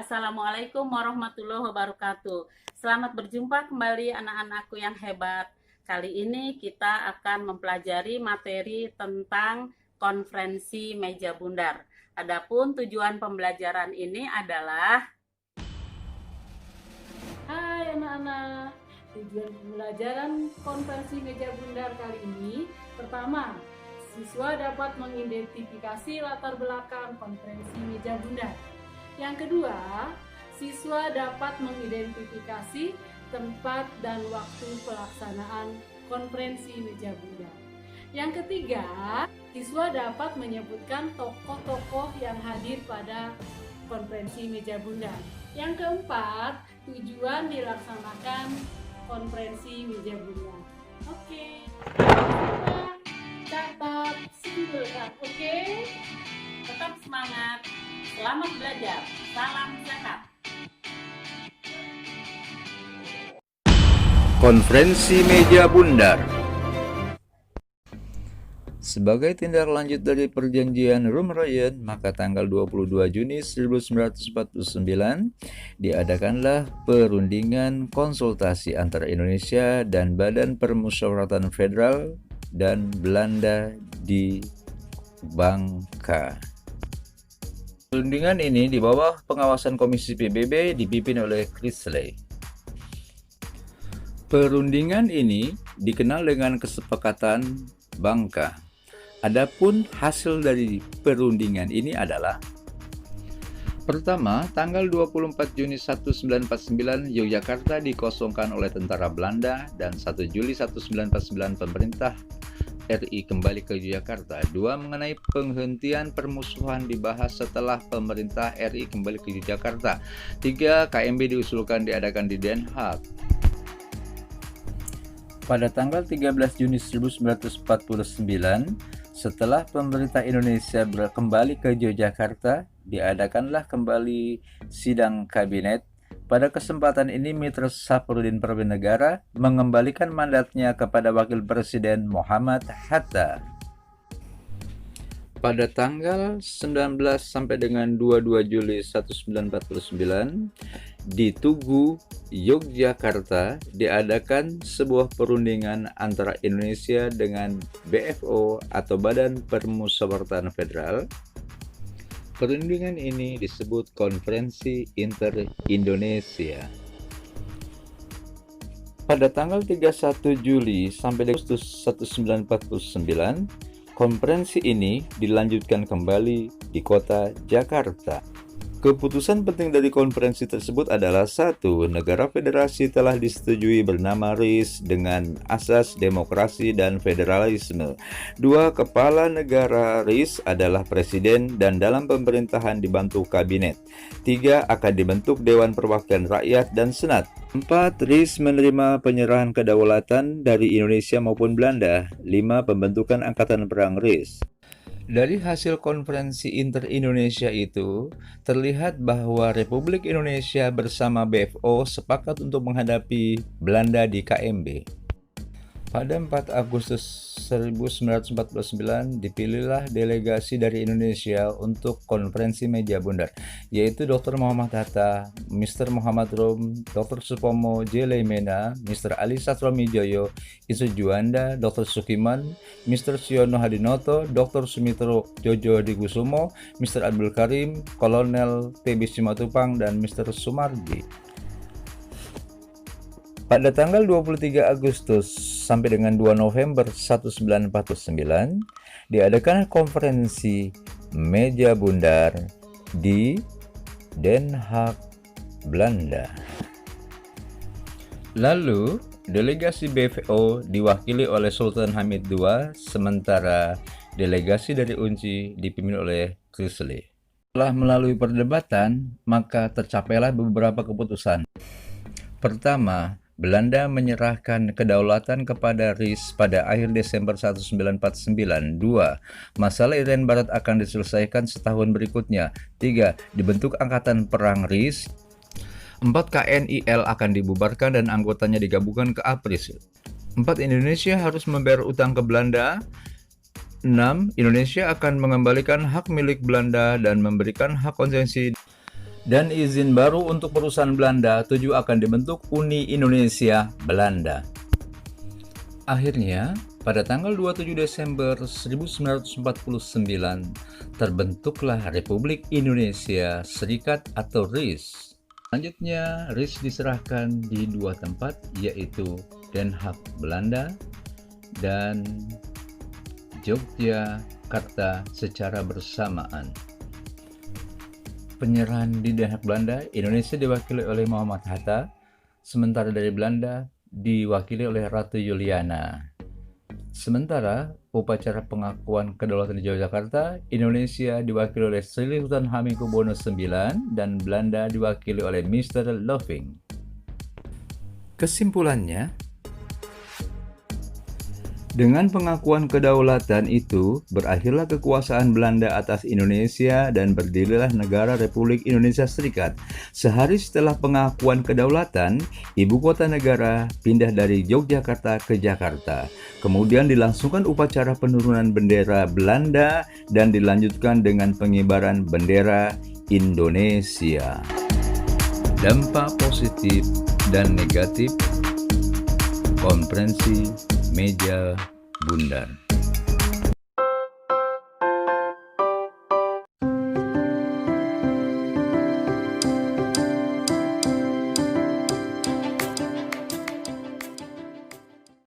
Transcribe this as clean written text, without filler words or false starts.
Assalamualaikum warahmatullahi wabarakatuh. Selamat berjumpa kembali anak-anakku yang hebat. Kali ini kita akan mempelajari materi tentang konferensi meja bundar. Adapun tujuan pembelajaran ini adalah Hai anak-anak, tujuan pembelajaran konferensi meja bundar kali ini pertama, siswa dapat mengidentifikasi latar belakang konferensi meja bundar. Yang kedua, siswa dapat mengidentifikasi tempat dan waktu pelaksanaan konferensi meja bundar. Yang ketiga, siswa dapat menyebutkan tokoh-tokoh yang hadir pada konferensi meja bundar. Yang keempat, tujuan dilaksanakan konferensi meja bundar. Oke, catat, simpulkan. Oke, tetap semangat, selamat belajar, salam sehat. Konferensi meja bundar. Sebagai tindak lanjut dari perjanjian Rumreyen, maka tanggal 22 Juni 1949 diadakanlah perundingan konsultasi antara Indonesia dan Badan Permusyawaratan Federal dan Belanda di Bangka. Perundingan ini di bawah pengawasan Komisi PBB dipimpin oleh Chrisley. Perundingan ini dikenal dengan Kesepakatan Bangka. Adapun hasil dari perundingan ini adalah: pertama, tanggal 24 Juni 1949 Yogyakarta dikosongkan oleh tentara Belanda dan 1 Juli 1949 pemerintah RI kembali ke Yogyakarta. Dua, mengenai penghentian permusuhan dibahas setelah pemerintah RI kembali ke Yogyakarta. Tiga, KMB diusulkan diadakan di Den Haag. Pada tanggal 13 Juni 1949, setelah pemerintah Indonesia kembali ke Yogyakarta, diadakanlah kembali sidang kabinet. Pada kesempatan ini, Mitra Safrudin Purwinegara mengembalikan mandatnya kepada Wakil Presiden Muhammad Hatta. Pada tanggal 19 sampai dengan 22 Juli 1949, di Tugu, Yogyakarta, diadakan sebuah perundingan antara Indonesia dengan BFO atau Badan Permusyawaratan Federal. Perundingan ini disebut Konferensi Inter-Indonesia. Pada tanggal 31 Juli sampai Agustus 1949, konferensi ini dilanjutkan kembali di kota Jakarta. Keputusan penting dari konferensi tersebut adalah: 1. Negara federasi telah disetujui bernama RIS dengan asas demokrasi dan federalisme. 2. Kepala negara RIS adalah presiden dan dalam pemerintahan dibantu kabinet. 3. Akan dibentuk Dewan Perwakilan Rakyat dan Senat. 4. RIS menerima penyerahan kedaulatan dari Indonesia maupun Belanda. 5. Pembentukan Angkatan Perang RIS. Dari hasil konferensi inter-Indonesia itu, terlihat bahwa Republik Indonesia bersama BFO sepakat untuk menghadapi Belanda di KMB. Pada 4 Agustus 1949 dipilihlah delegasi dari Indonesia untuk konferensi meja bundar, yaitu Dr. Muhammad Hatta, Mr. Muhammad Rum, Dr. Supomo J. Leimena, Mr. Ali Satromijoyo, Isu Juanda, Dr. Sukiman, Mr. Siono Hadinoto, Dr. Sumitro Jojo Dikusumo, Mr. Abdul Karim, Kolonel TB Simatupang, dan Mr. Sumardi. Pada tanggal 23 Agustus sampai dengan 2 November 1949 diadakan konferensi meja bundar di Den Haag, Belanda. Lalu, delegasi BFO diwakili oleh Sultan Hamid II, sementara delegasi dari UNCI dipimpin oleh Chrisley. Setelah melalui perdebatan, maka tercapailah beberapa keputusan. Pertama, Belanda menyerahkan kedaulatan kepada RIS pada akhir Desember 1949. 2. Masalah Irian Barat akan diselesaikan setahun berikutnya. 3. Dibentuk Angkatan Perang RIS. 4. KNIL akan dibubarkan dan anggotanya digabungkan ke APRIS. 4. Indonesia harus membayar utang ke Belanda. 6. Indonesia akan mengembalikan hak milik Belanda dan memberikan hak konsesi. dan izin baru untuk perusahaan Belanda tujuh akan dibentuk Uni Indonesia Belanda. Akhirnya, pada tanggal 27 Desember 1949, terbentuklah Republik Indonesia Serikat atau RIS. Selanjutnya, RIS diserahkan di dua tempat, yaitu Den Haag, Belanda, dan Yogyakarta secara bersamaan. Penyerahan di Den Haag, Belanda, Indonesia diwakili oleh Muhammad Hatta, sementara dari Belanda diwakili oleh Ratu Juliana. Sementara upacara pengakuan kedaulatan di Yogyakarta, Indonesia diwakili oleh Sri Sultan Hamengkubuwono IX dan Belanda diwakili oleh Mr. Loving. Kesimpulannya, dengan pengakuan kedaulatan itu, berakhirlah kekuasaan Belanda atas Indonesia dan berdirilah negara Republik Indonesia Serikat. Sehari setelah pengakuan kedaulatan, ibu kota negara pindah dari Yogyakarta ke Jakarta. Kemudian dilangsungkan upacara penurunan bendera Belanda dan dilanjutkan dengan pengibaran bendera Indonesia. Dampak positif dan negatif Konferensi Meja Bundar.